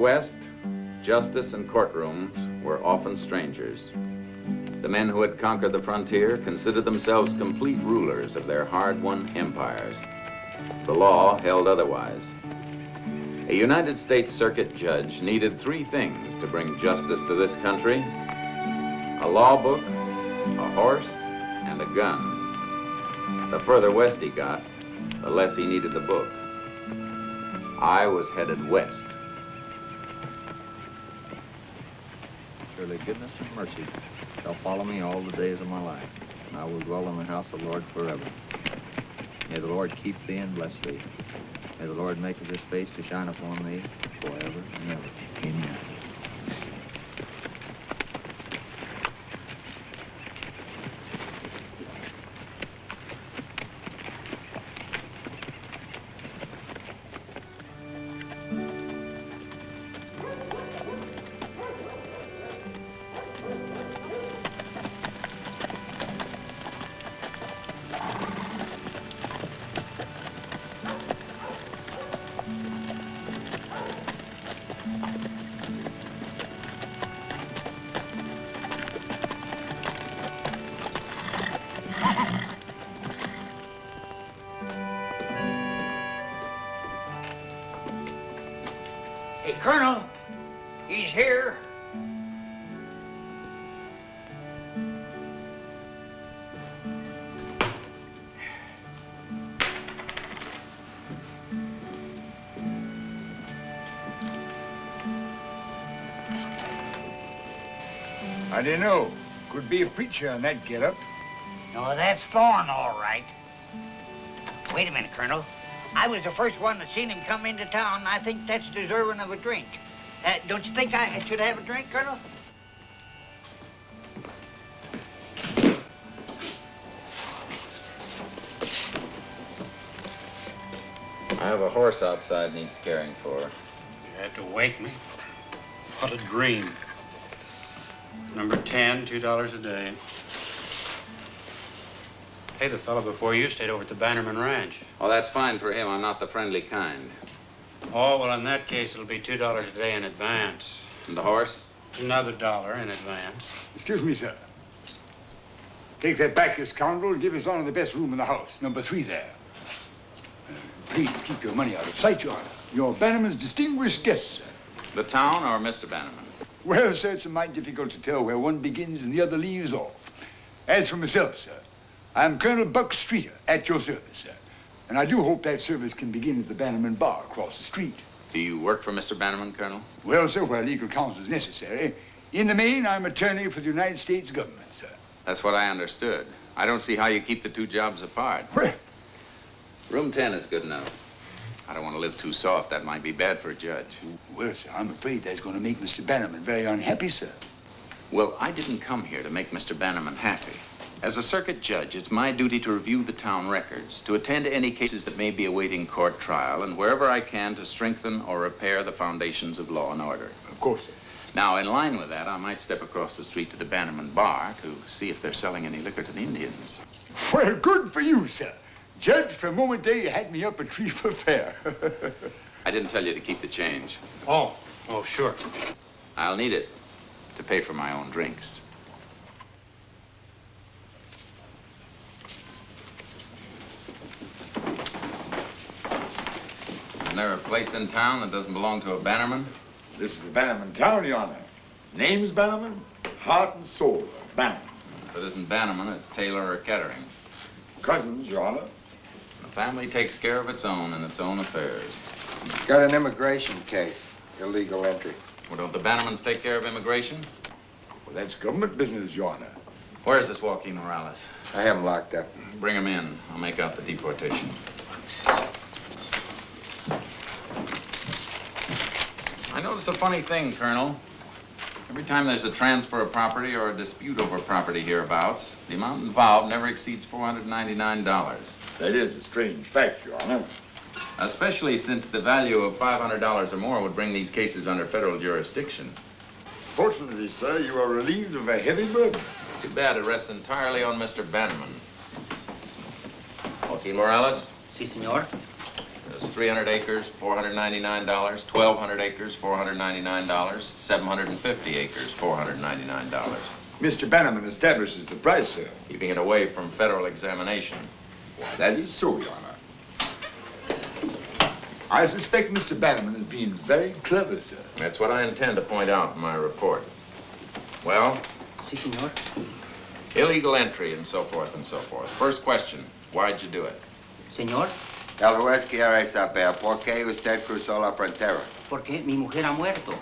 West, justice and courtrooms were often strangers. The men who had conquered the frontier considered themselves complete rulers of their hard-won empires. The law held otherwise. A United States Circuit judge needed three things to bring justice to this country: a law book, a horse, and a gun. The further west he got, the less he needed the book. I was headed west. Surely goodness and mercy shall follow me all the days of my life, and I will dwell in the house of the Lord forever. May the Lord keep thee and bless thee. May the Lord make his face to shine upon thee forever and ever. Amen. Hey, Colonel, he's here. I don't know. Could be a preacher on that getup. No, that's Thorne, all right. Wait a minute, Colonel. I was the first one that seen him come into town. I think that's deserving of a drink. Don't you think I should have a drink, Colonel? I have a horse outside needs caring for. You had to wake me. What a dream. Number 10, $2 a day. Hey, the fellow before you stayed over at the Bannerman Ranch. Oh, that's fine for him. I'm not the friendly kind. Oh, well, in that case, it'll be $2 a day in advance. And the horse? Another $1 in advance. Excuse me, sir. Take that back, you scoundrel, and give his honor the best room in the house, number 3 there. Please keep your money out of sight, Your Honor. You're Bannerman's distinguished guest, sir. The town or Mr. Bannerman? Well, sir, it's a mite difficult to tell where one begins and the other leaves off. As for myself, sir, I'm Colonel Buck Streeter, at your service, sir. And I do hope that service can begin at the Bannerman Bar across the street. Do you work for Mr. Bannerman, Colonel? Well, sir, where legal counsel is necessary. In the main, I'm attorney for the United States government, sir. That's what I understood. I don't see how you keep the two jobs apart. Well, Room 10 is good enough. I don't want to live too soft. That might be bad for a judge. well, sir, I'm afraid that's going to make Mr. Bannerman very unhappy, sir. Well, I didn't come here to make Mr. Bannerman happy. As a circuit judge, it's my duty to review the town records, to attend to any cases that may be awaiting court trial, and wherever I can to strengthen or repair the foundations of law and order. Of course, sir. Now, in line with that, I might step across the street to the Bannerman Bar to see if they're selling any liquor to the Indians. Well, good for you, sir. Judge, for a moment there, you had me up a tree for fair. I didn't tell you to keep the change. Oh, sure. I'll need it to pay for my own drinks. Isn't there a place in town that doesn't belong to a Bannerman? This is the Bannerman town, Your Honor. Name's Bannerman, heart and soul of Bannerman. If it isn't Bannerman, it's Taylor or Kettering. Cousins, Your Honor. The family takes care of its own and its own affairs. Got an immigration case. Illegal entry. Well, don't the Bannermans take care of immigration? Well, that's government business, Your Honor. Where's this Joaquin Morales? I have him locked up. Bring him in. I'll make out the deportation. I notice a funny thing, Colonel. Every time there's a transfer of property or a dispute over property hereabouts, the amount involved never exceeds $499. That is a strange fact, Your Honor. Especially since the value of $500 or more would bring these cases under federal jurisdiction. Fortunately, sir, you are relieved of a heavy burden. Too bad it rests entirely on Mr. Bannerman. Joaquin Morales? Si, senor. 300 acres, $499. 1,200 acres, $499. 750 acres, $499. Mr. Bannerman establishes the price, sir. Keeping it away from federal examination. Why, that is so, Your Honor. I suspect Mr. Bannerman is being very clever, sir. That's what I intend to point out in my report. Well? Si, senor. Illegal entry and so forth and so forth. First question, why'd you do it? Señor, El juez quiere saber por qué usted cruzó la frontera. porque mi mujer ha muerto.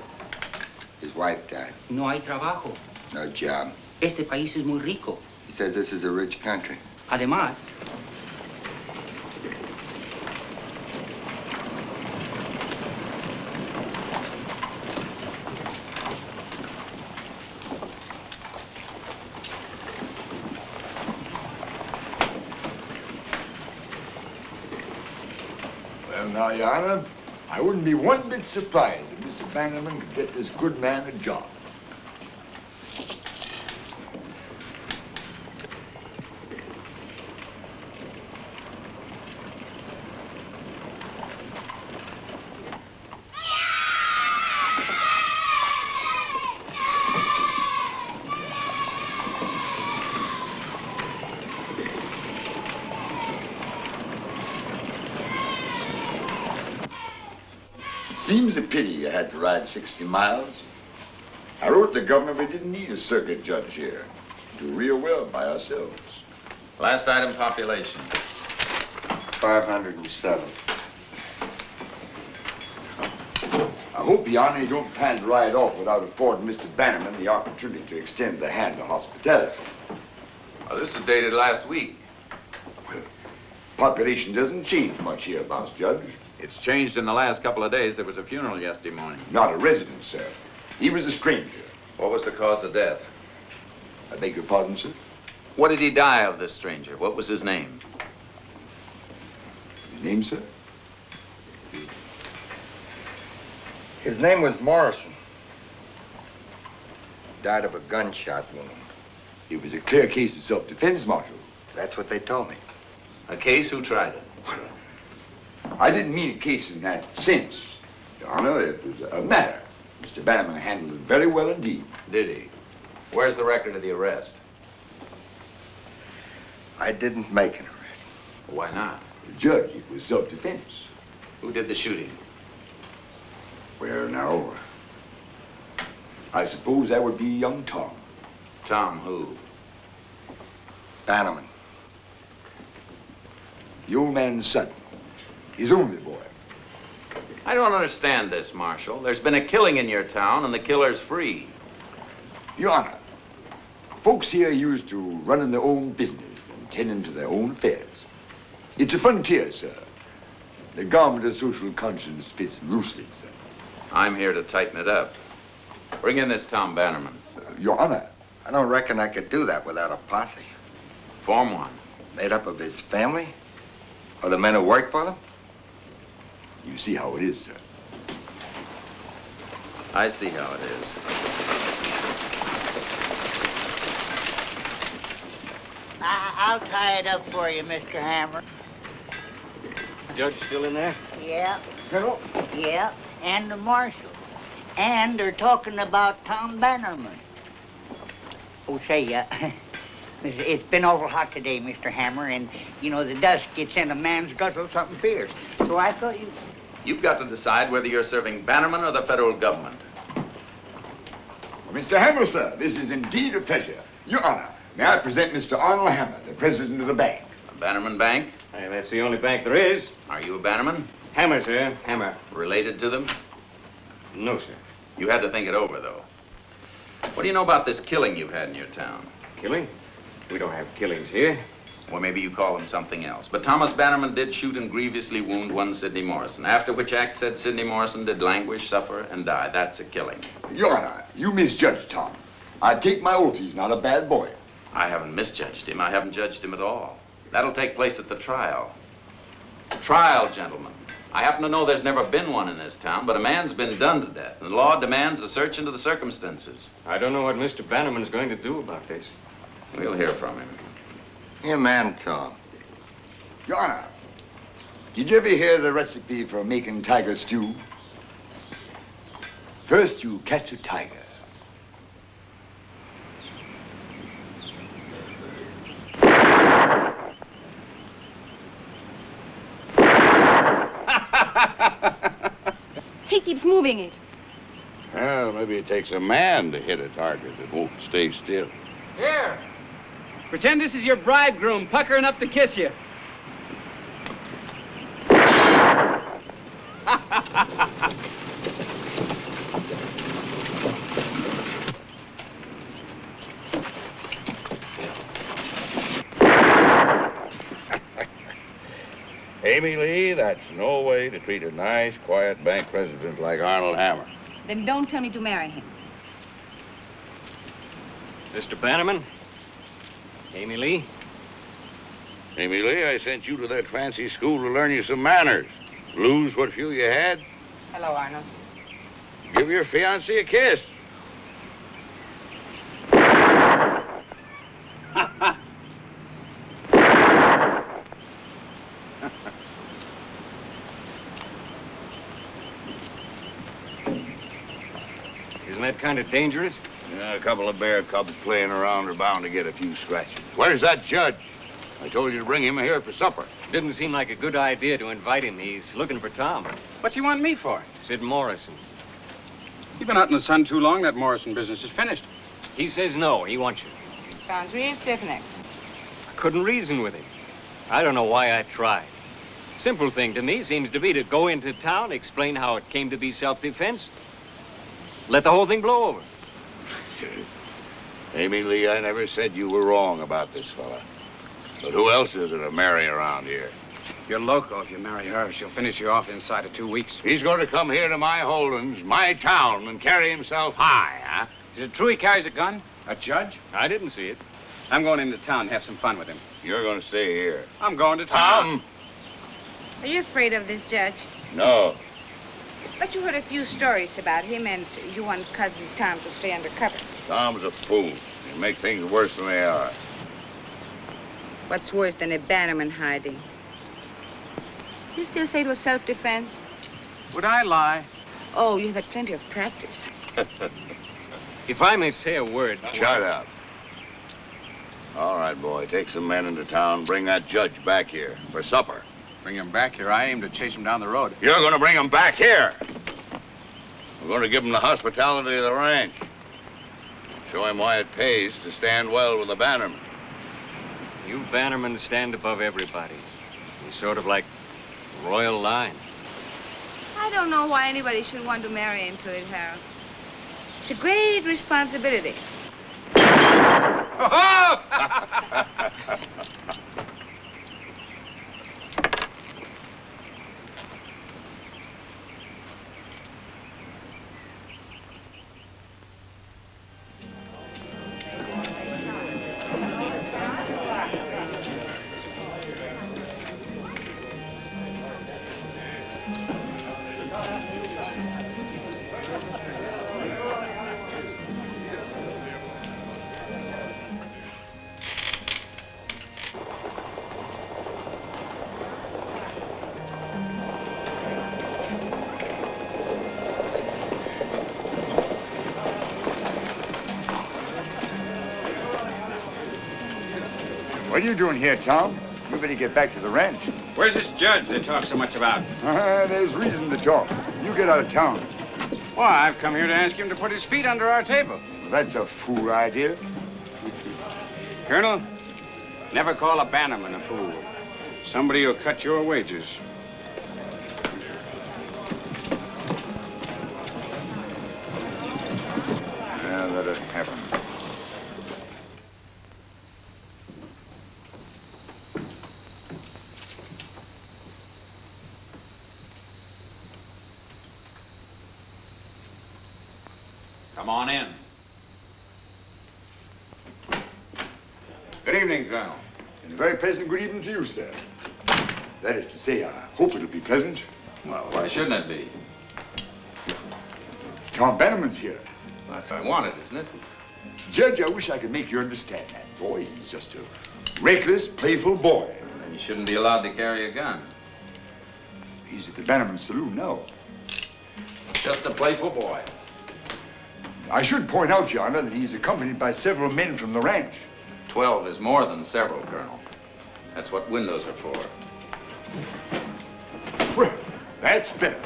His wife died. No hay trabajo. No job. Este país es muy rico. He says this is a rich country. Además, Well, now, Your Honor, I wouldn't be one bit surprised if Mr. Bannerman could get this good man a job. Seems a pity you had to ride 60 miles. I wrote the governor we didn't need a circuit judge here. Do real well by ourselves. Last item, population. 507. I hope, Your Honor, you don't plan to ride off without affording Mr. Bannerman the opportunity to extend the hand of hospitality. Well, this is dated last week. Well, population doesn't change much hereabouts, Judge. It's changed in the last couple of days. There was a funeral yesterday morning. Not a resident, sir. He was a stranger. What was the cause of death? I beg your pardon, sir? What did he die of, this stranger? What was his name? His name, sir? His name was Morrison. Died of a gunshot wound. It was a clear case of self-defense, Marshal. That's what they told me. A case? Who tried it? I didn't mean a case in that sense. Your Honor, it was a matter. Mr. Bannerman handled it very well indeed. Did he? Where's the record of the arrest? I didn't make an arrest. Why not? Judge, it was self-defense. Who did the shooting? Well, now, I suppose that would be young Tom. Tom who? Bannerman. The old man's son. His only boy. I don't understand this, Marshal. There's been a killing in your town, and the killer's free. Your Honor, folks here used to running their own business and tending to their own affairs. It's a frontier, sir. The garment of social conscience fits loosely, sir. I'm here to tighten it up. Bring in this Tom Bannerman. Your Honor, I don't reckon I could do that without a posse. Form one. Made up of his family? Or the men who work for them? you see how it is, sir. I see how it is. I'll tie it up for you, Mr. Hammer. Judge still in there? Yeah, Colonel? yeah, and the marshal. And they're talking about Tom Bannerman. Oh, say, it's been awful hot today, Mr. Hammer, and, you know, the dust gets in a man's guzzle something fierce. So I thought you... You've got to decide whether you're serving Bannerman or the federal government. Well, Mr. Hammer, sir, this is indeed a pleasure. Your Honor, may I present Mr. Arnold Hammer, the president of the bank. A Bannerman Bank? Hey, that's the only bank there is. Are you a Bannerman? Hammer, sir. Hammer. Related to them? No, sir. You had to think it over, though. What do you know about this killing you've had in your town? Killing? We don't have killings here. Or maybe you call them something else. But Thomas Bannerman did shoot and grievously wound one Sidney Morrison, after which act said Sidney Morrison did languish, suffer, and die. That's a killing. Your Honor, you misjudged Tom. I take my oath he's not a bad boy. I haven't misjudged him. I haven't judged him at all. That'll take place at the trial. Trial, gentlemen. I happen to know there's never been one in this town, but a man's been done to death, and the law demands a search into the circumstances. I don't know what Mr. Bannerman's going to do about this. We'll hear from him. Your man, Tom. Your Honor, Did you ever hear the recipe for making tiger stew? First, you catch a tiger. He keeps moving it. Well, maybe it takes a man to hit a target that won't stay still. Here. Pretend this is your bridegroom puckering up to kiss you. Amy Lee, that's no way to treat a nice, quiet bank president like Arnold Hammer. Then don't tell me to marry him. Mr. Bannerman? Amy Lee? Amy Lee, I sent you to that fancy school to learn you some manners. Lose what few you had. Hello, Arnold. Give your fiancé a kiss. Isn't that kind of dangerous? Yeah, a couple of bear cubs playing around are bound to get a few scratches. Where's that judge? I told you to bring him here for supper. Didn't seem like a good idea to invite him. He's looking for Tom. What you want me for? Sid Morrison. You've been out in the sun too long. That Morrison business is finished. He says no. He wants you. Sounds real stiff-necked. I couldn't reason with him. I don't know why I tried. Simple thing to me seems to be to go into town, explain how it came to be self-defense, let the whole thing blow over. Amy Lee, I never said you were wrong about this fella. But who else is it to marry around here? You're loco if you marry her. She'll finish you off inside of 2 weeks. He's going to come here to my holdings, my town, and carry himself high, huh? Is it true he carries a gun? A judge? I didn't see it. I'm going into town and have some fun with him. You're going to stay here. I'm going to town. Tom! Are you afraid of this judge? No. But you heard a few stories about him, and you want cousin Tom to stay undercover. Tom's a fool. He'll make things worse than they are. What's worse than a Bannerman hiding? You still say it was self-defense? Would I lie? Oh, you've had plenty of practice. If I may say a word... Shut up. All right, boy. Take some men into town. Bring that judge back here for supper. Bring him back here. I aim to chase him down the road. You're going to bring him back here. We're going to give him the hospitality of the ranch. Show him why it pays to stand well with the Bannerman. You Bannermen stand above everybody. You're sort of like royal line. I don't know why anybody should want to marry into it, Harold. It's a great responsibility. What are you doing here, Tom? You better get back to the ranch. Where's this judge they talk so much about? There's reason to talk. You get out of town. Well, I've come here to ask him to put his feet under our table. That's a fool idea. Colonel, never call a Bannerman a fool. Somebody who'll cut your wages. Yeah, that'll happen. Come on in. Good evening, Colonel. And a very pleasant good evening to you, sir. That is to say, I hope it'll be pleasant. Well, why shouldn't it be? Tom Bannerman's here. That's what I wanted, isn't it? Judge, I wish I could make you understand that. Boy, he's just a reckless, playful boy. Then you shouldn't be allowed to carry a gun. He's at the Bannerman Saloon now. Just a playful boy. I should point out, Your Honor, that he's accompanied by several men from the ranch. 12 is more than several, Colonel. That's what windows are for. Well, that's better.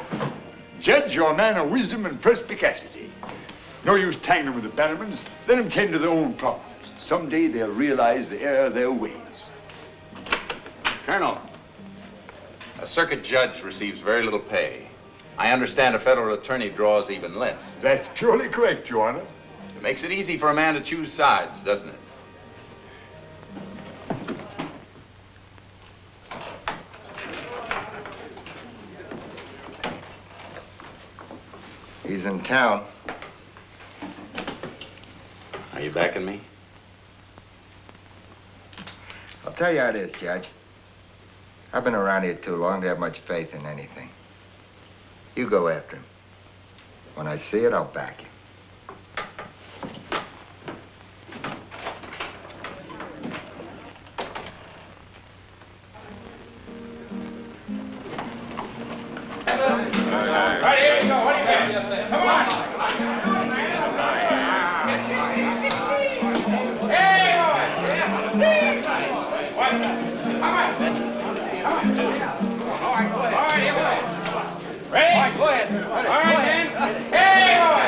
Judge, you're a man of wisdom and perspicacity. No use tangling with the Bannermans. Let them tend to their own problems. Someday they'll realize the error of their ways. Colonel, a circuit judge receives very little pay. I understand a federal attorney draws even less. That's purely correct, Your Honor. It makes it easy for a man to choose sides, doesn't it? He's in town. Are you backing me? I'll tell you how it is, Judge. I've been around here too long to have much faith in anything. You go after him. When I see it, I'll back you. Right, here you go. What do you got? Come on. Hey, what? Come on. All right, here we go. Ready? All right, go ahead. All right, then. Hey, boy.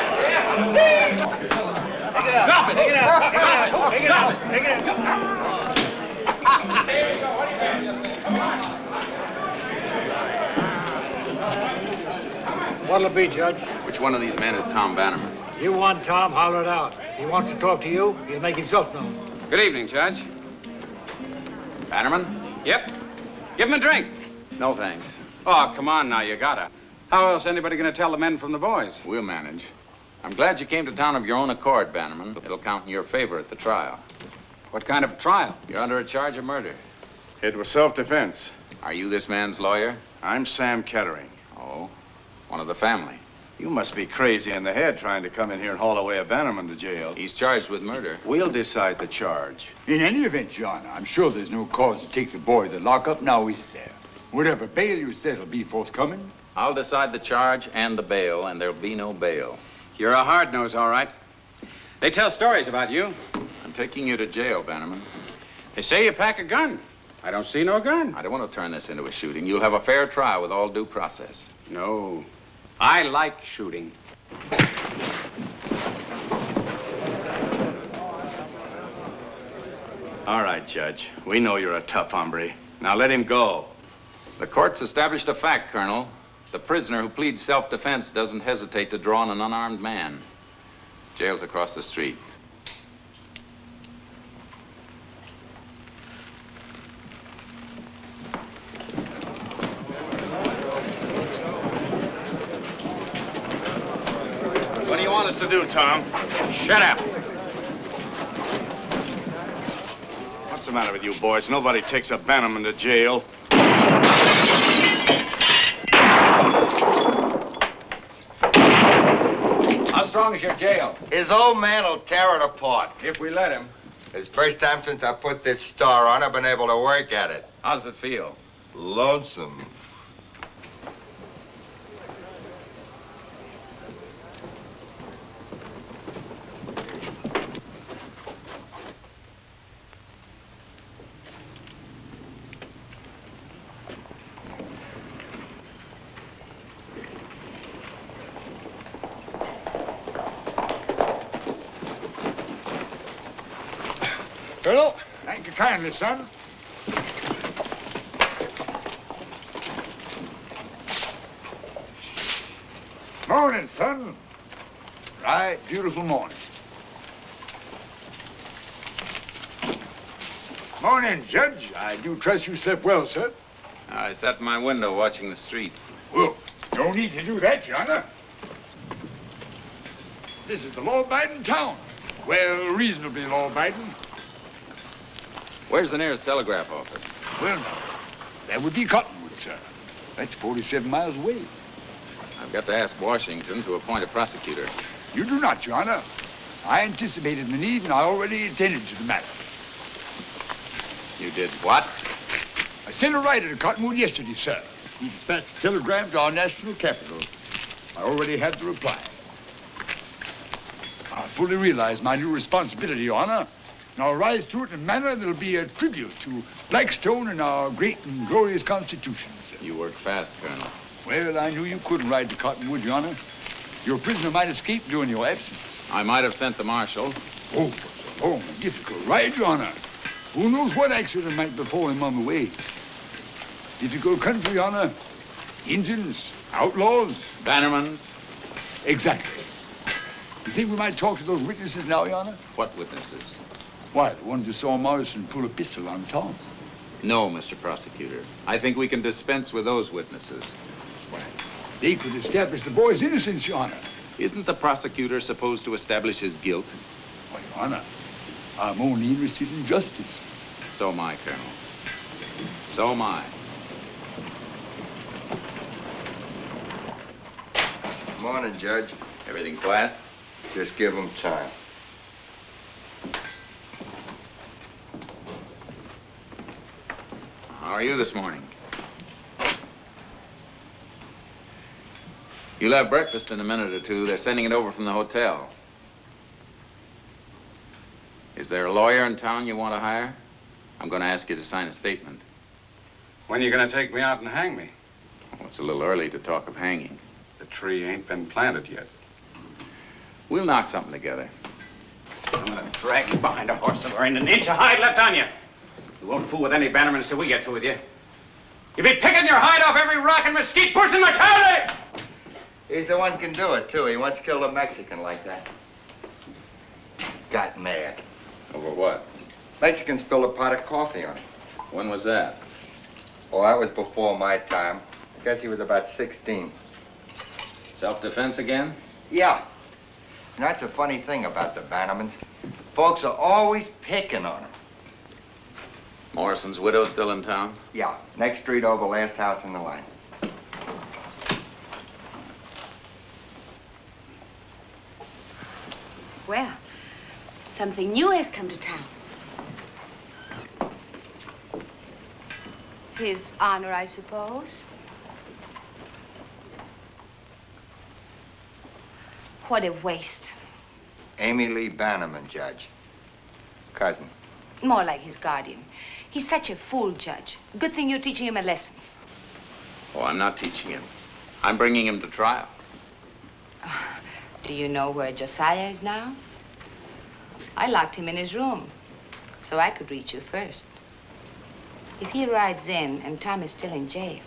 Take it out. Drop it. Take it out. Take it out. Take it out. Here you go. What do you got? Come on. What'll it be, Judge? Which one of these men is Tom Bannerman? You want Tom, holler it out. If he wants to talk to you, he'll make himself known. Good evening, Judge. Bannerman? Yep. Give him a drink. No, thanks. Oh, come on now, you gotta. How else anybody gonna tell the men from the boys? We'll manage. I'm glad you came to town of your own accord, Bannerman. It'll count in your favor at the trial. What kind of trial? You're under a charge of murder. It was self-defense. Are you this man's lawyer? I'm Sam Kettering. Oh, one of the family. You must be crazy in the head trying to come in here and haul away a Bannerman to jail. He's charged with murder. We'll decide the charge. In any event, Your Honor, I'm sure there's no cause to take the boy to the lockup now, is there? Whatever bail you set will be forthcoming. I'll decide the charge and the bail, and there'll be no bail. You're a hard nose, all right. They tell stories about you. I'm taking you to jail, Bannerman. They say you pack a gun. I don't see no gun. I don't want to turn this into a shooting. You'll have a fair trial with all due process. No. I like shooting. All right, Judge. We know you're a tough hombre. Now let him go. The court's established a fact, Colonel. The prisoner who pleads self-defense doesn't hesitate to draw on an unarmed man. Jail's across the street. What do you want us to do, Tom? Shut up. What's the matter with you boys? Nobody takes a Bannerman to jail. How strong is your jail? His old man will tear it apart. If we let him. It's the first time since I put this star on, I've been able to work at it. How does it feel? Lonesome. Colonel, thank you kindly, son. Morning, son. Right, beautiful morning. Morning, Judge. I do trust you slept well, sir. I sat in my window watching the street. Well, no need to do that, Your Honor. This is the law-abiding town. Well, reasonably law-abiding. Where's the nearest telegraph office? Well, now, that would be Cottonwood, sir. That's 47 miles away. I've got to ask Washington to appoint a prosecutor. You do not, Your Honor. I anticipated the need, and I already attended to the matter. You did what? I sent a writer to Cottonwood yesterday, sir. He dispatched a telegram to our national capital. I already had the reply. I fully realize my new responsibility, Your Honor, and I'll rise to it in a manner that'll be a tribute to Blackstone and our great and glorious Constitution, sir. You work fast, Colonel. Well, I knew you couldn't ride to Cottonwood, Your Honor. Your prisoner might escape during your absence. I might have sent the marshal. Oh, it was a long and difficult ride, Your Honor. Who knows what accident might befall him on the way? Difficult country, Your Honor. Indians, outlaws. Bannermans. Exactly. You think we might talk to those witnesses now, Your Honor? What witnesses? Why, the ones who saw Morrison pull a pistol on Tom. No, Mr. Prosecutor. I think we can dispense with those witnesses. Why, they could establish the boy's innocence, Your Honor. Isn't the prosecutor supposed to establish his guilt? Why, Your Honor, I'm only interested in justice. So am I, Colonel. So am I. Morning, Judge. Everything quiet? Just give him time. How are you this morning? You'll have breakfast in a minute or two. They're sending it over from the hotel. Is there a lawyer in town you want to hire? I'm going to ask you to sign a statement. When are you going to take me out and hang me? Oh, it's a little early to talk of hanging. The tree ain't been planted yet. We'll knock something together. I'm gonna drag you behind a horse and there ain't an inch of hide left on you. You won't fool with any Bannermans till we get through with you. You'll be picking your hide off every rock and mesquite bush in the county! He's the one can do it, too. He once killed a Mexican like that. Got mad. Over what? Mexican spilled a pot of coffee on him. When was that? Oh, that was before my time. I guess he was about 16. Self-defense again? Yeah. And that's the funny thing about the Bannermans. Folks are always picking on them. Morrison's widow still in town? Yeah, next street over, last house in the line. Well, something new has come to town. His honor, I suppose. What a waste. Amy Lee Bannerman, Judge. Cousin. More like his guardian. He's such a fool, Judge. Good thing you're teaching him a lesson. Oh, I'm not teaching him. I'm bringing him to trial. Do you know where Josiah is now? I locked him in his room, so I could reach you first. If he rides in and Tom is still in jail,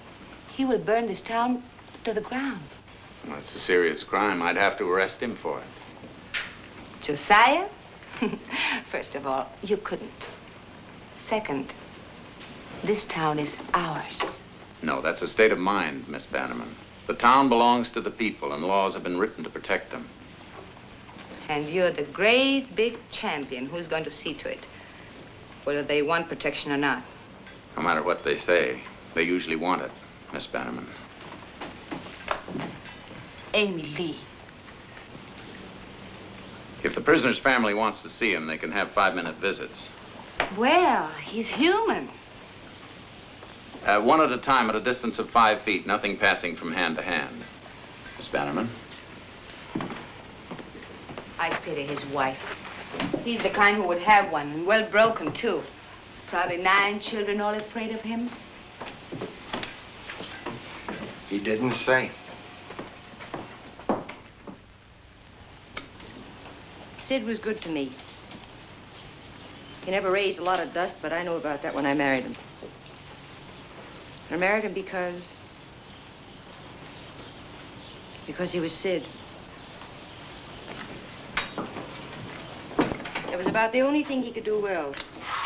he will burn this town to the ground. Well, it's a serious crime. I'd have to arrest him for it. Josiah? First of all, you couldn't. Second, this town is ours. No, that's a state of mind, Miss Bannerman. The town belongs to the people, and laws have been written to protect them. And you're the great big champion who's going to see to it, whether they want protection or not. No matter what they say, they usually want it, Miss Bannerman. Amy Lee. If the prisoner's family wants to see him, they can have 5-minute visits. Well, he's human. One at a time at a distance of 5 feet, nothing passing from hand to hand. Miss Bannerman? I pity his wife. He's the kind who would have one, and well broken, too. Probably 9 children all afraid of him. He didn't say. Sid was good to me. He never raised a lot of dust, but I knew about that when I married him. I married him because he was Sid. It was about the only thing he could do well,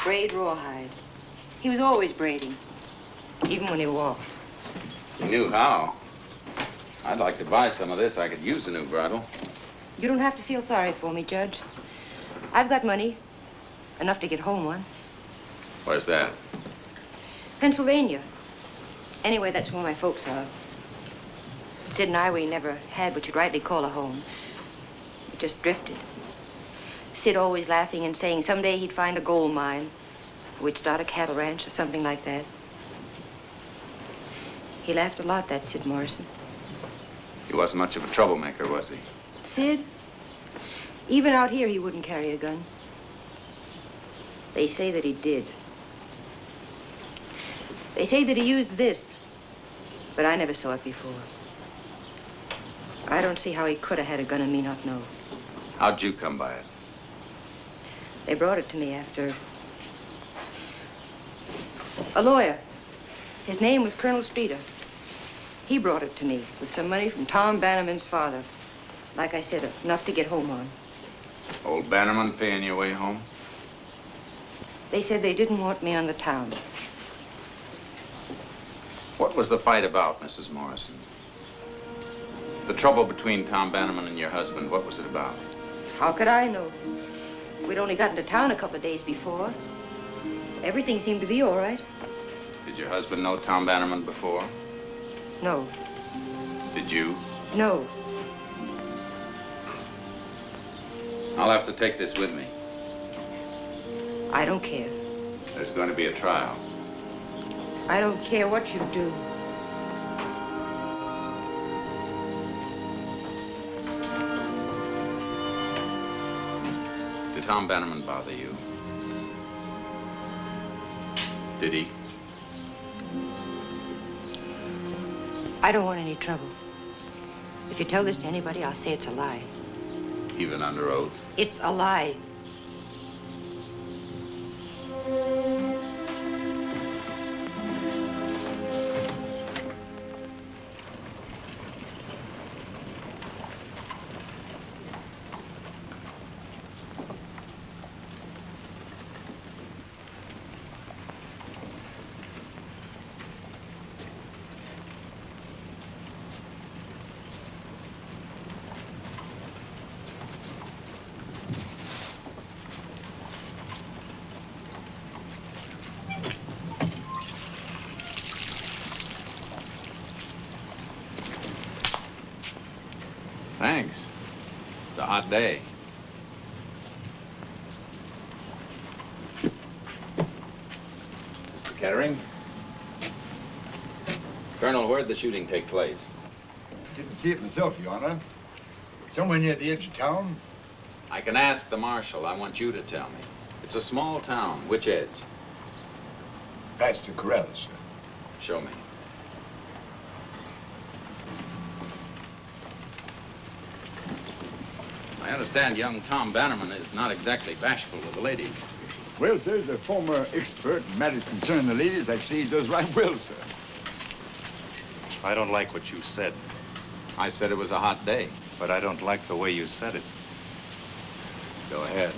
braid rawhide. He was always braiding, even when he walked. He knew how. I'd like to buy some of this. I could use a new bridle. You don't have to feel sorry for me, Judge. I've got money, enough to get home one. Where's that? Pennsylvania. Anyway, that's where my folks are. Sid and I, we never had what you'd rightly call a home. We just drifted. Sid always laughing and saying someday he'd find a gold mine. We'd start a cattle ranch or something like that. He laughed a lot, that Sid Morrison. He wasn't much of a troublemaker, was he? Sid? Even out here, he wouldn't carry a gun. They say that he did. They say that he used this, but I never saw it before. I don't see how he could have had a gun and me not know. How'd you come by it? They brought it to me after... a lawyer. His name was Colonel Streeter. He brought it to me with some money from Tom Bannerman's father. Like I said, enough to get home on. Old Bannerman paying your way home? They said they didn't want me on the town. What was the fight about, Mrs. Morrison? The trouble between Tom Bannerman and your husband, what was it about? How could I know? We'd only gotten to town a couple of days before. Everything seemed to be all right. Did your husband know Tom Bannerman before? No. Did you? No. I'll have to take this with me. I don't care. There's going to be a trial. I don't care what you do. Did Tom Bannerman bother you? Did he? I don't want any trouble. If you tell this to anybody, I'll say it's a lie. Even under oath? It's a lie. Thanks. It's a hot day. Mr. Kettering? Colonel, where'd the shooting take place? Didn't see it myself, Your Honor. Somewhere near the edge of town. I can ask the marshal. I want you to tell me. It's a small town. Which edge? Past the corral, sir. Show me. I understand young Tom Bannerman is not exactly bashful with the ladies. Well, sir, as a former expert in matters concerning the ladies, I'd say he does right well, sir. I don't like what you said. I said it was a hot day. But I don't like the way you said it. Go ahead.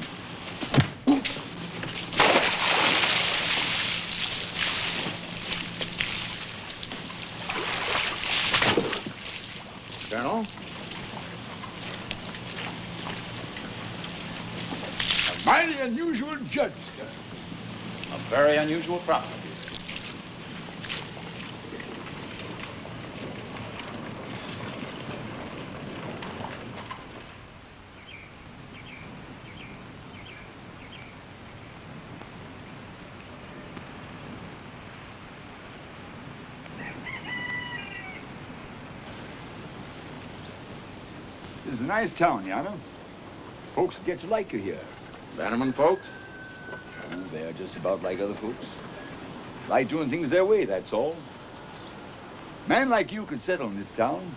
Colonel? A mighty unusual judge, sir. A very unusual prosecutor. This is a nice town, Your Honor. Folks get to like you here. Bannerman folks? Oh, they're just about like other folks. Like doing things their way, that's all. Man like you could settle in this town,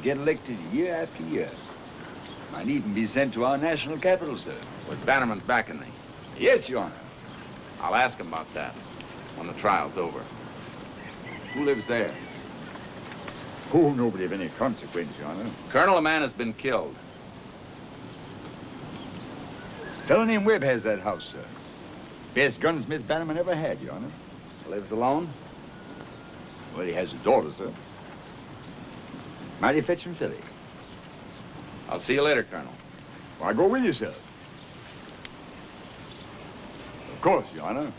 get elected year after year. Might even be sent to our national capital, sir. With Bannerman's backing me. Yes, Your Honor. I'll ask him about that when the trial's over. Who lives there? Oh, nobody of any consequence, Your Honor. Colonel, a man has been killed. A fellow named Webb has that house, sir. Best gunsmith Bannerman ever had, Your Honor. Lives alone? Well, he has a daughter, sir. Mighty fetching filly. I'll see you later, Colonel. Well, I'll go with you, sir. Of course, Your Honor.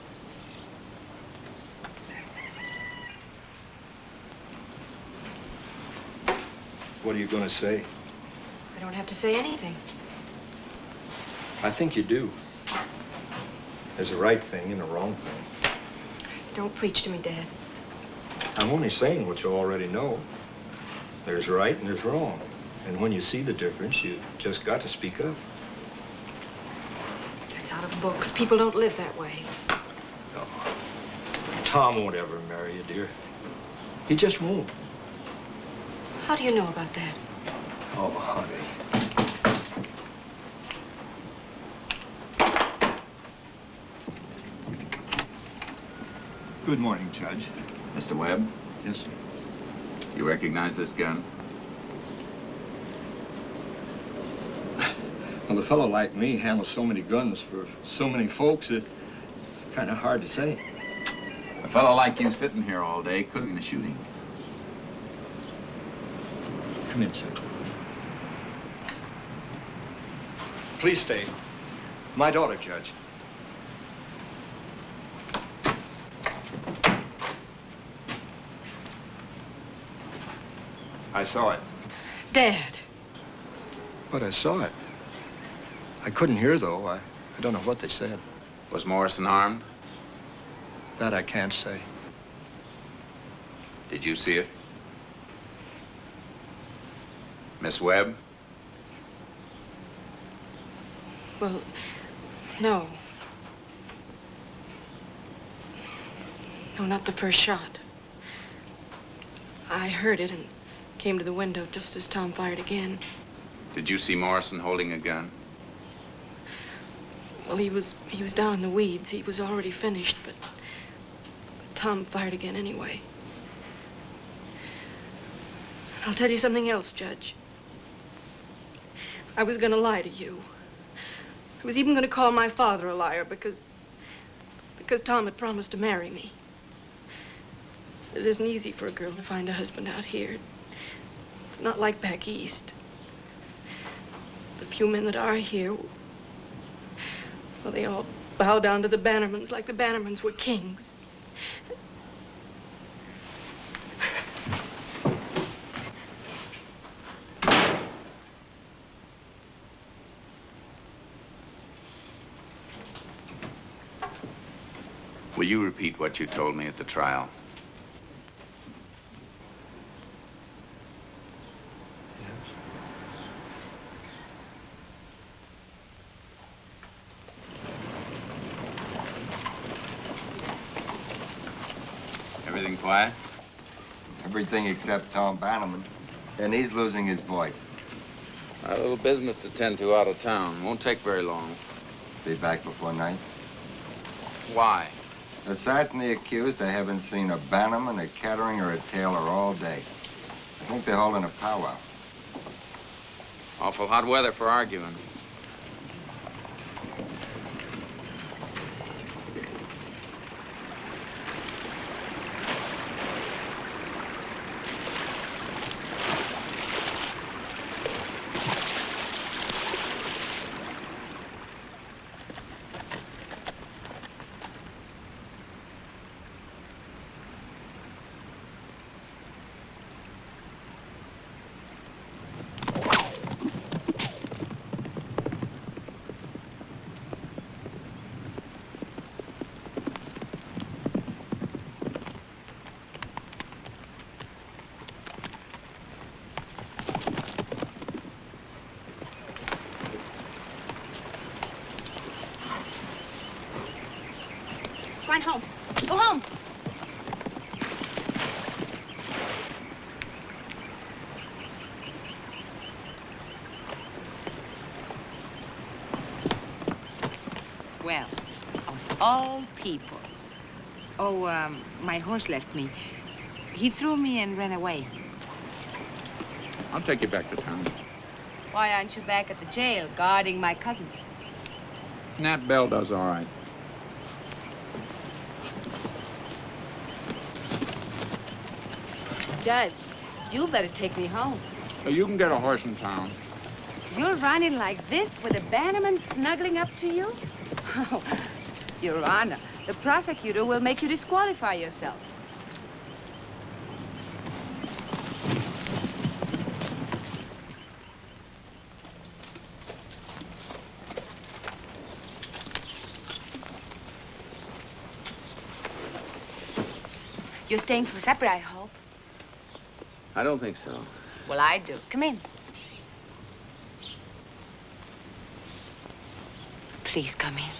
What are you going to say? I don't have to say anything. I think you do. There's a right thing and a wrong thing. Don't preach to me, Dad. I'm only saying what you already know. There's right and there's wrong. And when you see the difference, you just got to speak up. That's out of books. People don't live that way. No. Tom won't ever marry you, dear. He just won't. How do you know about that? Oh, honey. Good morning, Judge. Mr. Webb, Yes, sir. you recognize this gun? Well, a fellow like me handles so many guns for so many folks, it's kind of hard to say. A fellow like you sitting here all day could have been shooting. Come in, sir. Please stay. My daughter, Judge. I saw it. Dad. But I saw it. I couldn't hear, though. I don't know what they said. Was Morrison armed? That I can't say. Did you see it? Miss Webb? Well, no. No, not the first shot. I heard it and came to the window just as Tom fired again. Did you see Morrison holding a gun? Well, he was down in the weeds. He was already finished, but Tom fired again anyway. I'll tell you something else, Judge. I was going to lie to you. I was even going to call my father a liar because Tom had promised to marry me. It isn't easy for a girl to find a husband out here. It's not like back east. The few men that are here, well, they all bow down to the Bannermans like the Bannermans were kings. Will you repeat what you told me at the trial? Everything quiet? Everything except Tom Bannerman. And he's losing his voice. A little business to tend to out of town. Won't take very long. Be back before night. Why? Aside from the accused, they haven't seen a Bannerman, a Kettering, or a Taylor all day. I think they're holding a powwow. Awful hot weather for arguing. Run home. Go home. Well, of all people. Oh, my horse left me. He threw me and ran away. I'll take you back to town. Why aren't you back at the jail guarding my cousin? Nat Bell does all right. Judge, you better take me home. You can get a horse in town. You're running like this with a Bannerman snuggling up to you? Oh, Your Honor, the prosecutor will make you disqualify yourself. You're staying for supper, I hope. I don't think so. Well, I do. Come in. Please come in.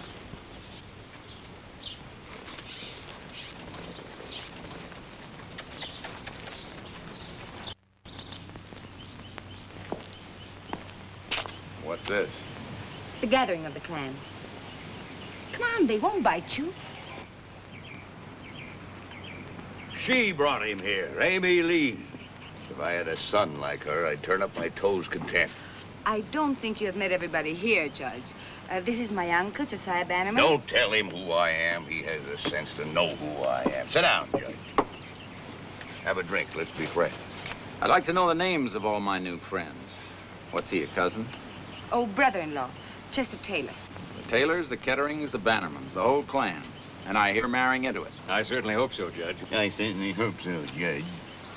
What's this? The gathering of the clan. Come on, they won't bite you. She brought him here, Amy Lee. If I had a son like her, I'd turn up my toes content. I don't think you have met everybody here, Judge. This is my uncle, Josiah Bannerman. Don't tell him who I am. He has the sense to know who I am. Sit down, Judge. Have a drink. Let's be friends. I'd like to know the names of all my new friends. What's he, a cousin? Oh, brother-in-law, Chester Taylor. The Taylors, the Ketterings, the Bannermans, the whole clan. And I hear marrying into it. I certainly hope so, Judge. I certainly hope so, Judge.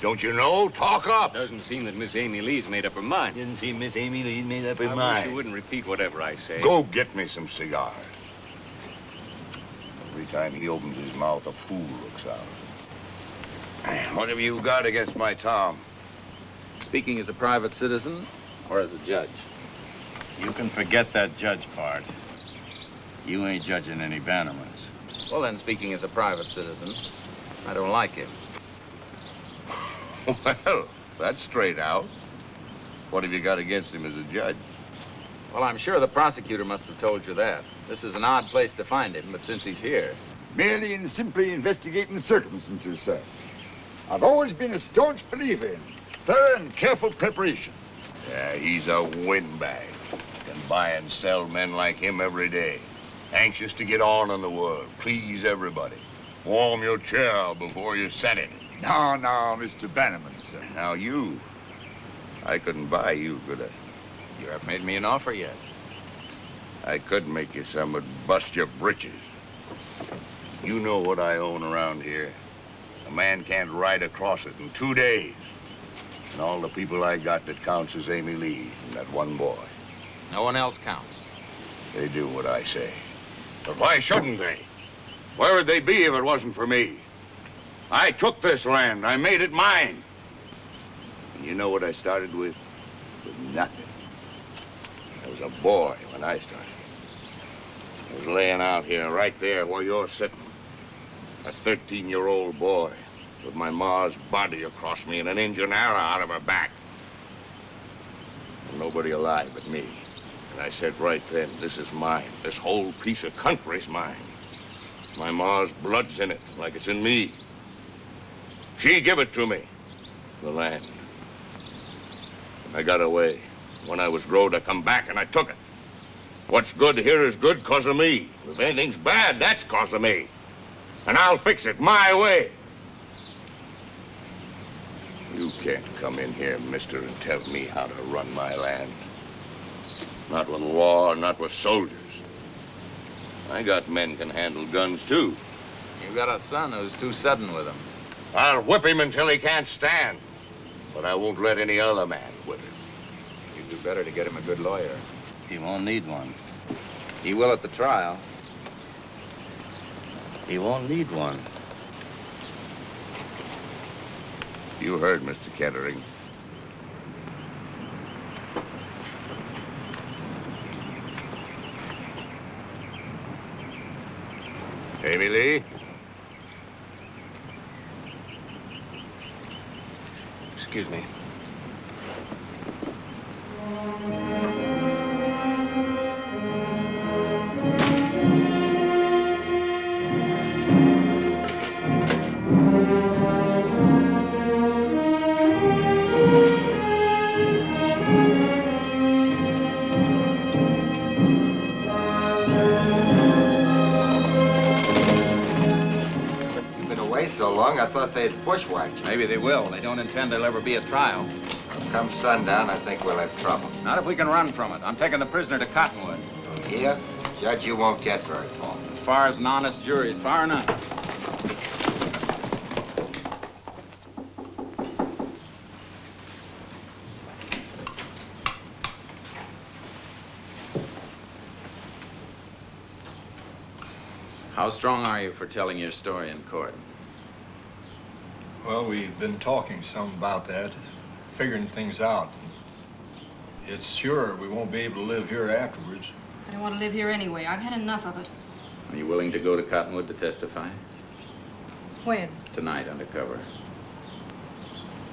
Don't you know? Talk up. Doesn't seem that Miss Amy Lee's made up her mind. Didn't seem Miss Amy Lee's made up her I mind. wish you wouldn't repeat whatever I say. Go get me some cigars. Every time he opens his mouth, a fool looks out. What have you got against my Tom? Speaking as a private citizen or as a judge? You can forget that judge part. You ain't judging any Bannermans. Well, then, speaking as a private citizen, I don't like him. Well, that's straight out. What have you got against him as a judge? Well, I'm sure the prosecutor must have told you that. This is an odd place to find him, but since he's here... Merely and simply investigating circumstances, sir. I've always been a staunch believer in thorough and careful preparation. Yeah, he's a windbag. Can buy and sell men like him every day. Anxious to get on in the world, please everybody. Warm your chair before you set it. No, Mr. Bannerman, sir. Now you, I couldn't buy you, could I? You haven't made me an offer yet. I could make you some, but bust your britches. You know what I own around here. A man can't ride across it in 2 days. And all the people I got that counts is Amy Lee and that one boy. No one else counts. They do what I say. But why shouldn't they? Where would they be if it wasn't for me? I took this land. I made it mine. And you know what I started with? With nothing. I was a boy when I started. I was laying out here, right there where you're sitting. A 13-year-old boy with my ma's body across me and an engine arrow out of her back. And nobody alive but me. And I said right then, this is mine. This whole piece of country's mine. My ma's blood's in it, like it's in me. She give it to me, the land. I got away. When I was growed, I come back and I took it. What's good here is good 'cause of me. If anything's bad, that's 'cause of me. And I'll fix it my way. You can't come in here, mister, and tell me how to run my land. Not with war, not with soldiers. I got men can handle guns, too. You got a son who's too sudden with him. I'll whip him until he can't stand. But I won't let any other man whip him. You'd do better to get him a good lawyer. He won't need one. He will at the trial. He won't need one. You heard, Mr. Kettering. Amy Lee? Excuse me. So long, I thought they'd bushwhacked you. Maybe they will. They don't intend there'll ever be a trial. Come sundown, I think we'll have trouble. Not if we can run from it. I'm taking the prisoner to Cottonwood. Here, Judge, you won't get very far. As far as an honest jury is far enough. How strong are you for telling your story in court? Well, we've been talking some about that, figuring things out. It's sure we won't be able to live here afterwards. I don't want to live here anyway. I've had enough of it. Are you willing to go to Cottonwood to testify? When? Tonight, undercover.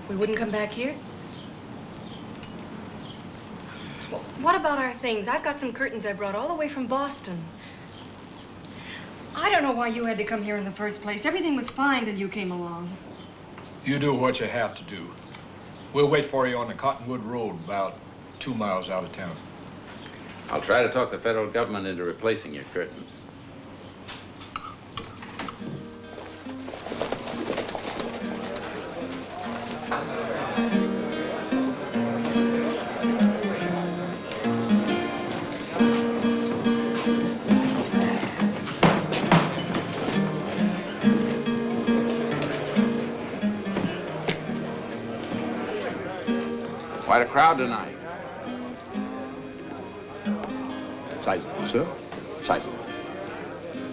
We wouldn't come back here? Well, what about our things? I've got some curtains I brought all the way from Boston. I don't know why you had to come here in the first place. Everything was fine till you came along. You do what you have to do. We'll wait for you on the Cottonwood Road, about 2 miles out of town. I'll try to talk the federal government into replacing your curtains. Quite a crowd tonight. Sizable, sir. Sizable.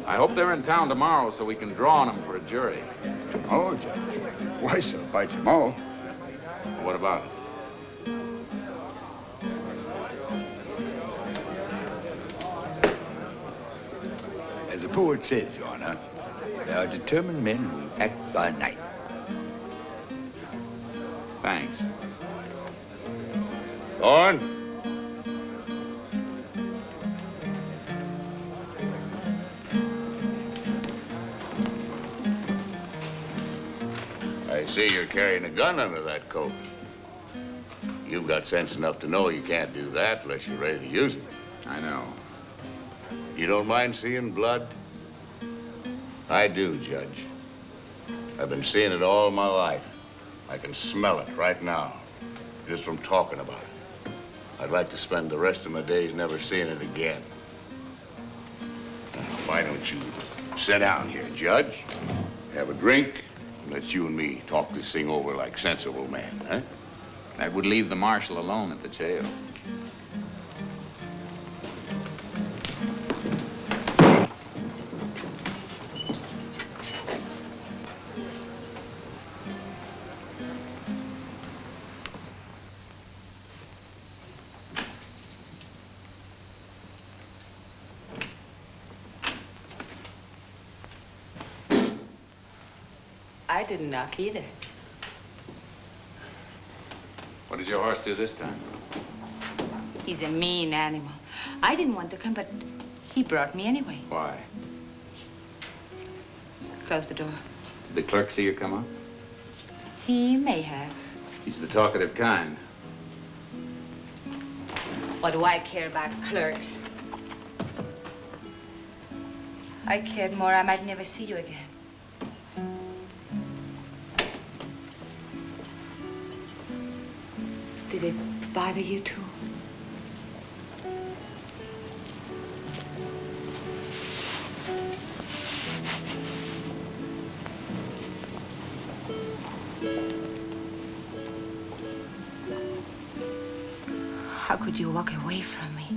I hope they're in town tomorrow so we can draw on them for a jury. Tomorrow, Judge? Why, sir, by tomorrow? What about it? As the poet says, Your Honor, there are determined men who act by night. Thanks. Thorne? I see you're carrying a gun under that coat. You've got sense enough to know you can't do that unless you're ready to use it. I know. You don't mind seeing blood? I do, Judge. I've been seeing it all my life. I can smell it right now, just from talking about it. I'd like to spend the rest of my days never seeing it again. Now, why don't you sit down here, Judge? Have a drink, and let you and me talk this thing over like sensible men, huh? That would leave the marshal alone at the jail. I didn't knock either. What did your horse do this time? He's a mean animal. I didn't want to come, but he brought me anyway. Why? Close the door. Did the clerk see you come up? He may have. He's the talkative kind. What do I care about clerks? I cared more I might never see you again. Did it bother you too? How could you walk away from me?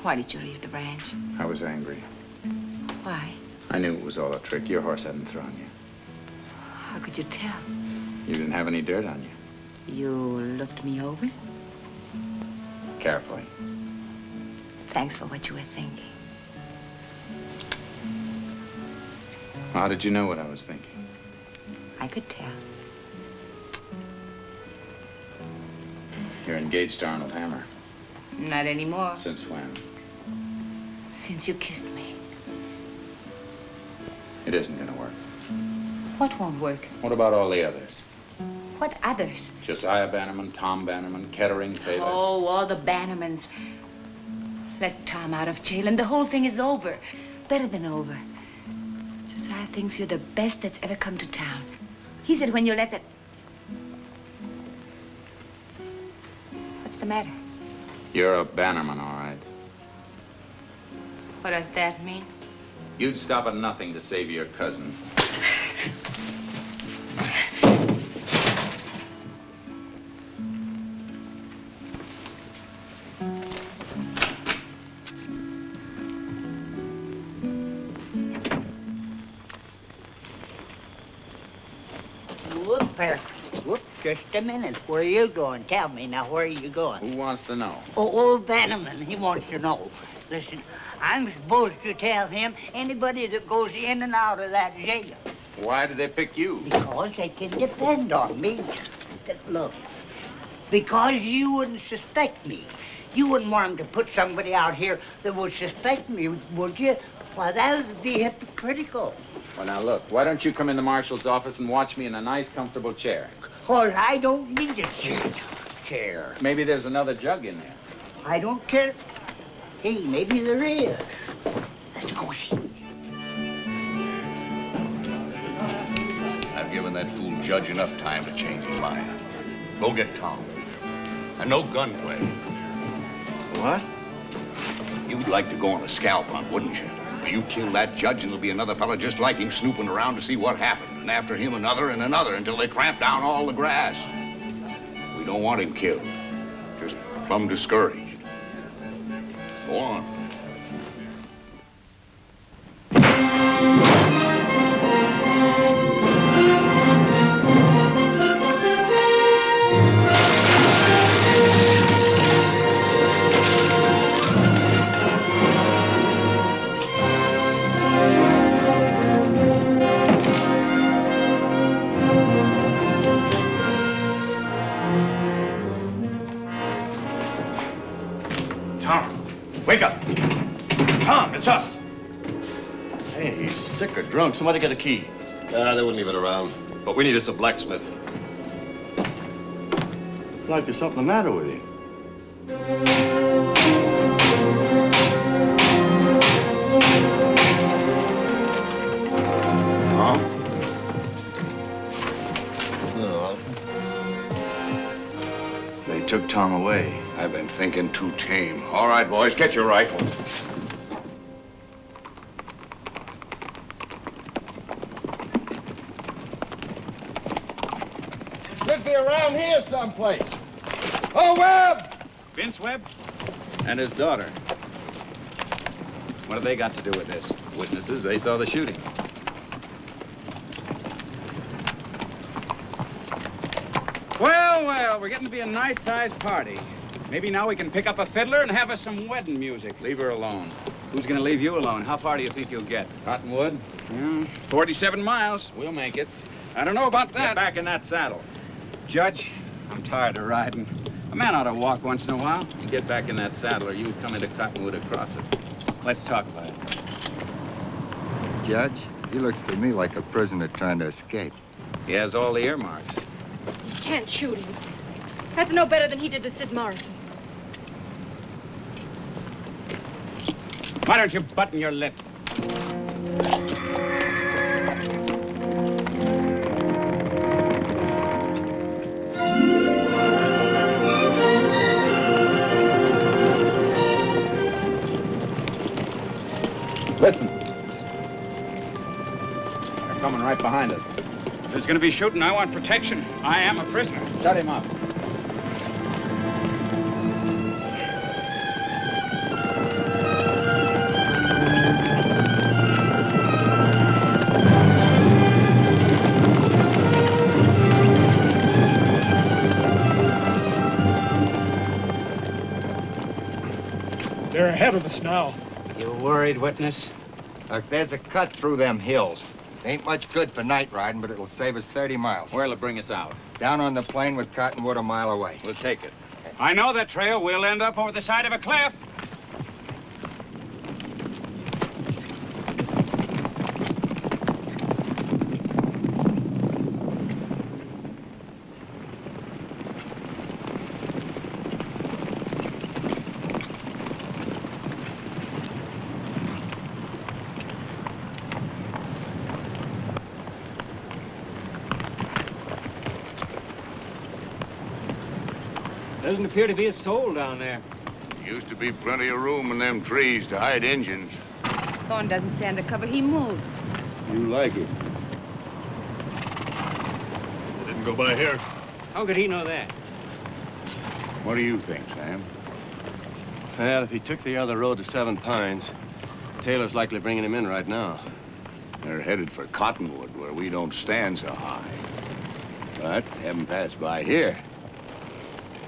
Why did you leave the ranch? I was angry. Why? I knew it was all a trick. Your horse hadn't thrown you. How could you tell? You didn't have any dirt on you. You looked me over? Carefully. Thanks for what you were thinking. How did you know what I was thinking? I could tell. You're engaged to Arnold Hammer. Not anymore. Since when? Since you kissed me. It isn't gonna work. What won't work? What about all the others? What others? Josiah Bannerman, Tom Bannerman, Kettering, Taylor. Oh, all the Bannermans. Let Tom out of jail and the whole thing is over. Better than over. Josiah thinks you're the best that's ever come to town. He said when you let that... What's the matter? You're a Bannerman, all right. What does that mean? You'd stop at nothing to save your cousin. Whoop there. Whoop, just a minute. Where are you going? Tell me now, where are you going? Who wants to know? Oh, old Bannerman, he wants to know. Listen, I'm supposed to tell him anybody that goes in and out of that jail. Why did they pick you? Because they can depend on me. Look, because you wouldn't suspect me. You wouldn't want them to put somebody out here that would suspect me, would you? Why, that would be hypocritical. Well, now, look, why don't you come in the marshal's office and watch me in a nice, comfortable chair? Because I don't need a chair. Maybe there's another jug in there. I don't care. Hey, maybe there is. Let's go see. I've given that fool judge enough time to change his mind. Go get Tom. And no gunplay. What? You'd like to go on a scalp hunt, wouldn't you? You kill that judge and there'll be another fella just like him snooping around to see what happened. And after him, another and another until they tramp down all the grass. We don't want him killed. Just plumb discouraged. Go on. Wake up. Tom, it's us. Hey, he's sick or drunk. Somebody get a key. They wouldn't leave it around. But we need us a blacksmith. Like there's something the matter with you. Tom? No. They took Tom away. I've been thinking too tame. All right, boys, get your rifles. Should be around here someplace. Oh, Webb! Vince Webb? And his daughter. What have they got to do with this? Witnesses, they saw the shooting. Well, we're getting to be a nice-sized party. Maybe now we can pick up a fiddler and have us some wedding music. Leave her alone. Who's going to leave you alone? How far do you think you'll get? Cottonwood? 47 miles. We'll make it. I don't know about that. Get back in that saddle. Judge, I'm tired of riding. A man ought to walk once in a while. You get back in that saddle or you come into Cottonwood across it. Let's talk about it. Judge, he looks to me like a prisoner trying to escape. He has all the earmarks. You can't shoot him. That's no better than he did to Sid Morrison. Why don't you button your lip? Listen. They're coming right behind us. If there's going to be shooting, I want protection. I am a prisoner. Shut him up. They're ahead of us now. You worried, witness? Look, there's a cut through them hills. Ain't much good for night riding, but it'll save us 30 miles. Where'll it bring us out? Down on the plain with Cottonwood a mile away. We'll take it. I know that trail. We'll end up over the side of a cliff. Doesn't appear to be a soul down there. Used to be plenty of room in them trees to hide Injuns. Thorne doesn't stand to cover. He moves. You like it. They didn't go by here. How could he know that? What do you think, Sam? Well, if he took the other road to Seven Pines, Taylor's likely bringing him in right now. They're headed for Cottonwood, where we don't stand so high. But haven't passed by here.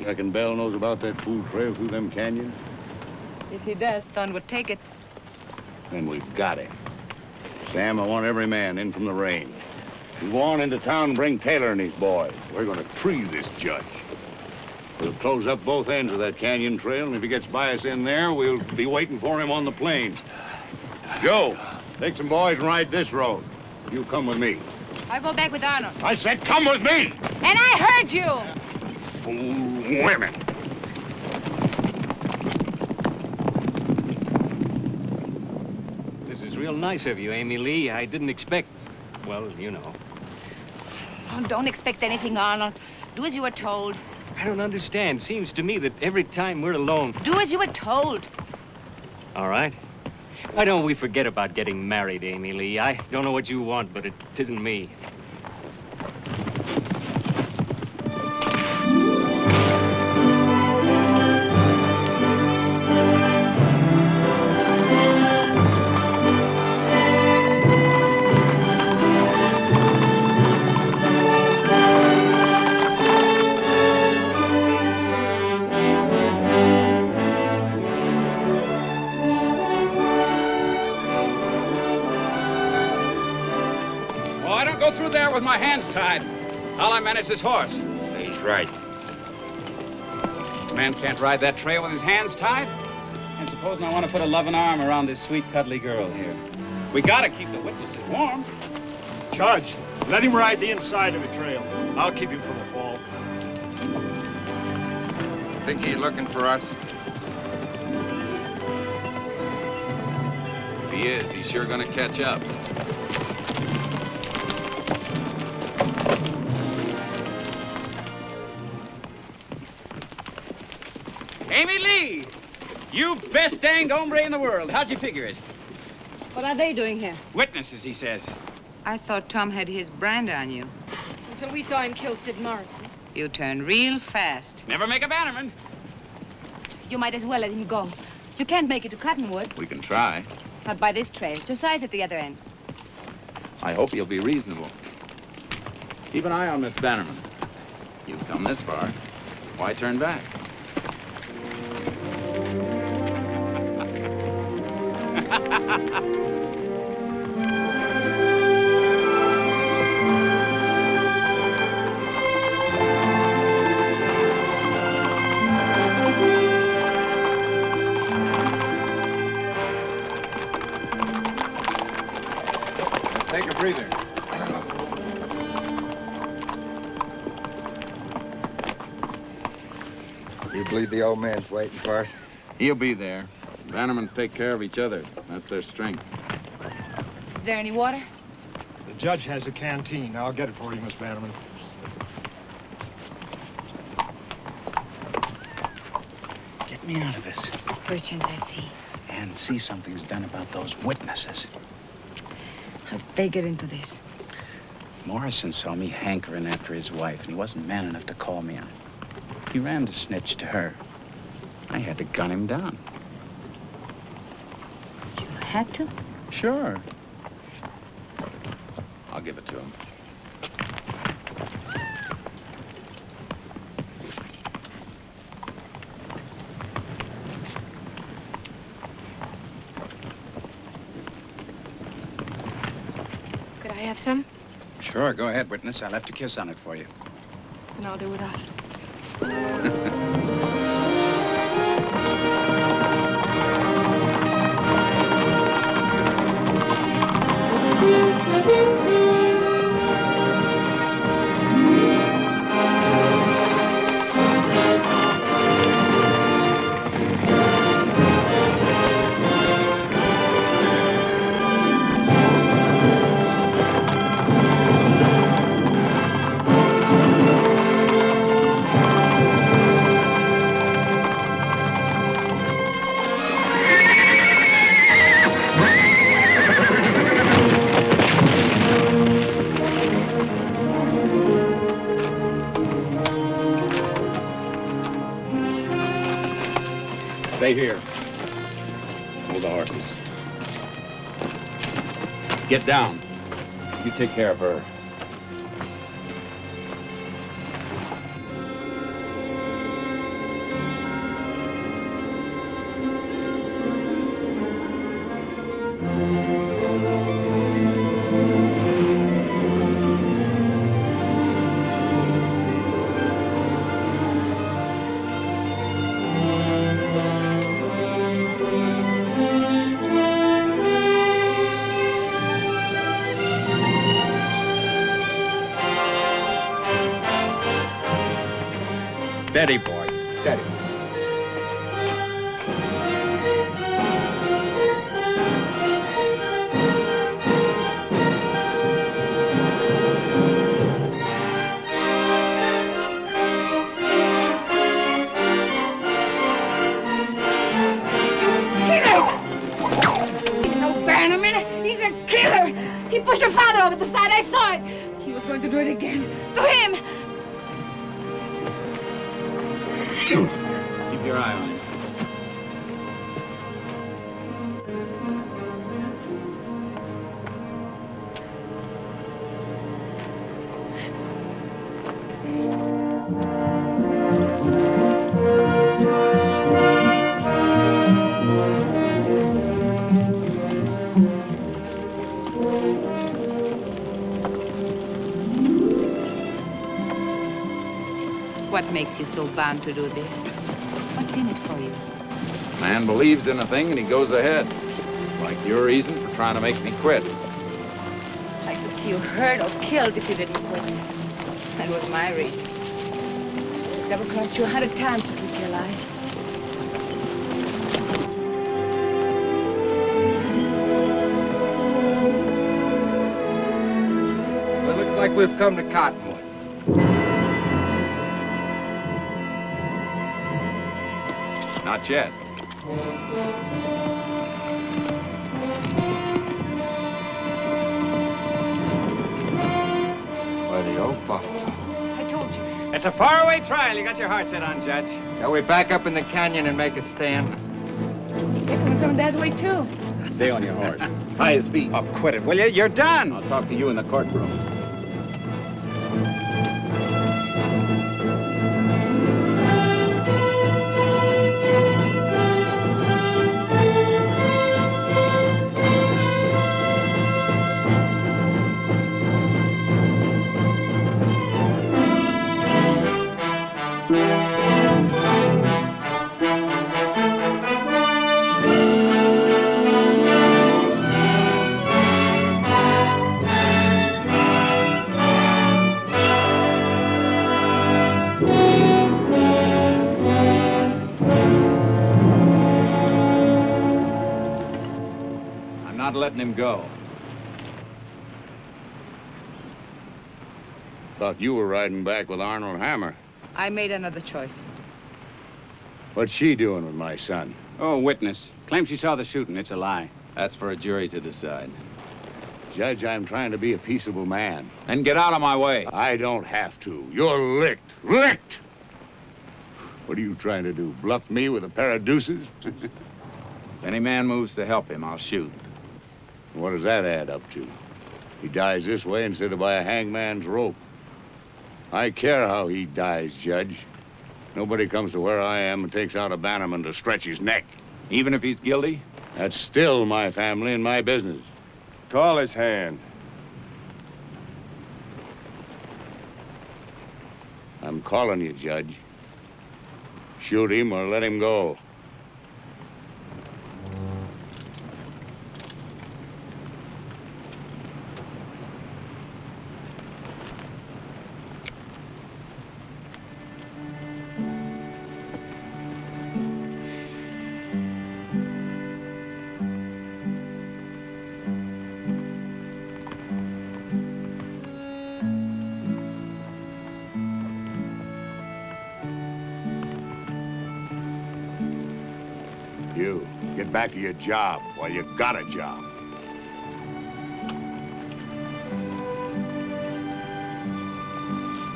You reckon Bell knows about that fool trail through them canyons? If he does, Thorne would take it. Then we've got him. Sam, I want every man in from the range. You go on into town and bring Taylor and his boys. We're going to tree this judge. We'll close up both ends of that canyon trail, and if he gets by us in there, we'll be waiting for him on the plains. Joe, take some boys and ride this road. You come with me. I'll go back with Arnold. I said come with me! And I heard you! Fool women. This is real nice of you, Amy Lee. I didn't expect... Well, you know. Oh, don't expect anything, Arnold. Do as you were told. I don't understand. Seems to me that every time we're alone... Do as you were told. All right. Why don't we forget about getting married, Amy Lee? I don't know what you want, but it isn't me. With my hands tied. How'll I manage this horse? He's right. A man can't ride that trail with his hands tied. And supposing I want to put a loving arm around this sweet, cuddly girl here. We gotta keep the witnesses warm. Judge, let him ride the inside of the trail. I'll keep him from the fall. Think he's looking for us? If he is, he's sure gonna catch up. Amy Lee! You best danged hombre in the world. How'd you figure it? What are they doing here? Witnesses, he says. I thought Tom had his brand on you. Until we saw him kill Sid Morrison. You turned real fast. Never make a Bannerman. You might as well let him go. You can't make it to Cottonwood. We can try. Not by this trail. Josiah's at the other end. I hope you'll be reasonable. Keep an eye on Miss Bannerman. You've come this far. Why turn back? Let's take a breather. You believe the old man's waiting for us? He'll be there. Bannermans take care of each other. That's their strength. Is there any water? The judge has a canteen. I'll get it for you, Miss Bannerman. Get me out of this. First chance I see. And see something's done about those witnesses. How'd they get into this? Morrison saw me hankering after his wife, and he wasn't man enough to call me on it. He ran to snitch to her. I had to gun him down. You had to? Sure. I'll give it to him. Could I have some? Sure, go ahead, witness. I left a kiss on it for you. Then I'll do without it. Stay here. Hold the horses. Get down. You take care of her. Steady, boy. Steady. He's no Bannerman. He's a killer. He pushed your father over the side. I saw it. He was going to do it again. To him. Keep your eye on him. What makes you so bound to do this? What's in it for you? Man believes in a thing and he goes ahead. Like your reason for trying to make me quit. I could see you hurt or killed if you didn't quit. That was my reason. Double crossed you 100 times to keep you alive. Well, looks like we've come to Cottonwood. Not yet. Why, the old buffalo. I told you. It's a faraway trial you got your heart set on, Judge. Shall we back up in the canyon and make a stand? They're coming from that way, too. Stay on your horse. Tie his feet. Oh, quit it, will you? You're done. I'll talk to you in the courtroom. Letting him go. Thought you were riding back with Arnold Hammer. I made another choice. What's she doing with my son? Oh, witness. Claims she saw the shooting. It's a lie. That's for a jury to decide. Judge, I'm trying to be a peaceable man. Then get out of my way. I don't have to. You're licked. Licked! What are you trying to do? Bluff me with a pair of deuces? If any man moves to help him, I'll shoot. What does that add up to? He dies this way instead of by a hangman's rope. I care how he dies, Judge. Nobody comes to where I am and takes out a Bannerman to stretch his neck. Even if he's guilty? That's still my family and my business. Call his hand. I'm calling you, Judge. Shoot him or let him go. You, get back to your job while you got a job.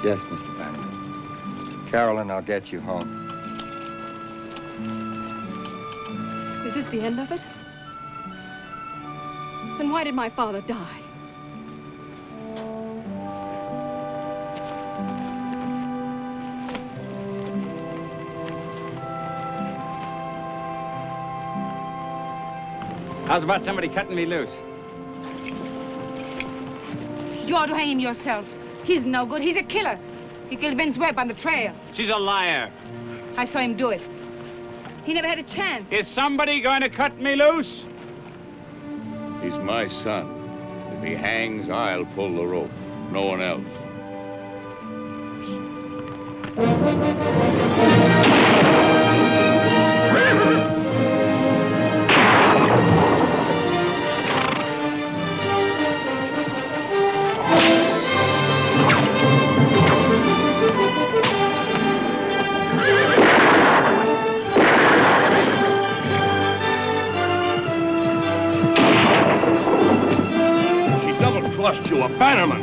Yes, Mr. Bannerman. Carolyn, I'll get you home. Is this the end of it? Then why did my father die? How's about somebody cutting me loose? You ought to hang him yourself. He's no good. He's a killer. He killed Vince Webb on the trail. She's a liar. I saw him do it. He never had a chance. Is somebody going to cut me loose? He's my son. If he hangs, I'll pull the rope. No one else. Bannerman!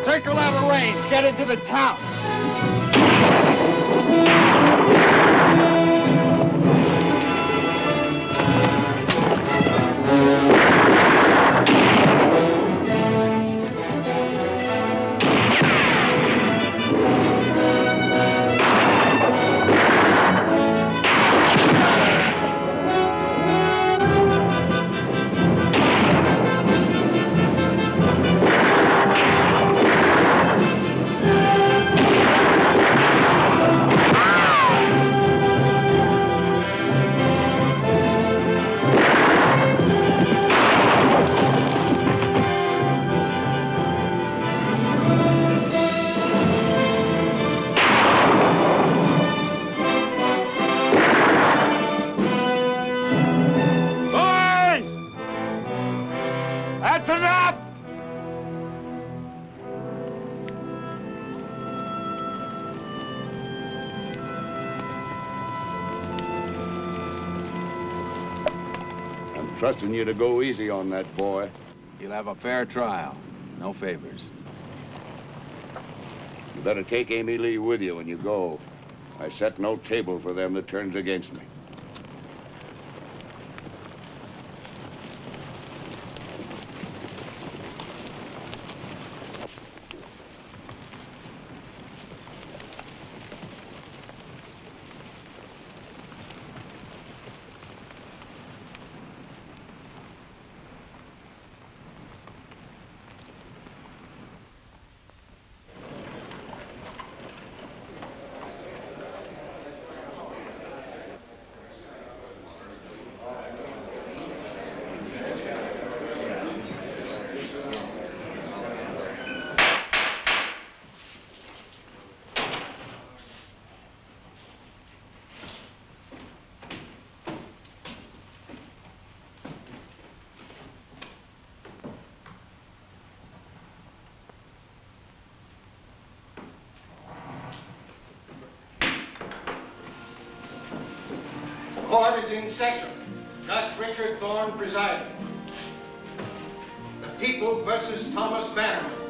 Circle out of range. Get into the town. That's enough! I'm trusting you to go easy on that boy. You'll have a fair trial. No favors. You better take Amy Lee with you when you go. I set no table for them that turns against me. Court is in session. Judge Richard Thorne presiding. The People versus Thomas Bannerman.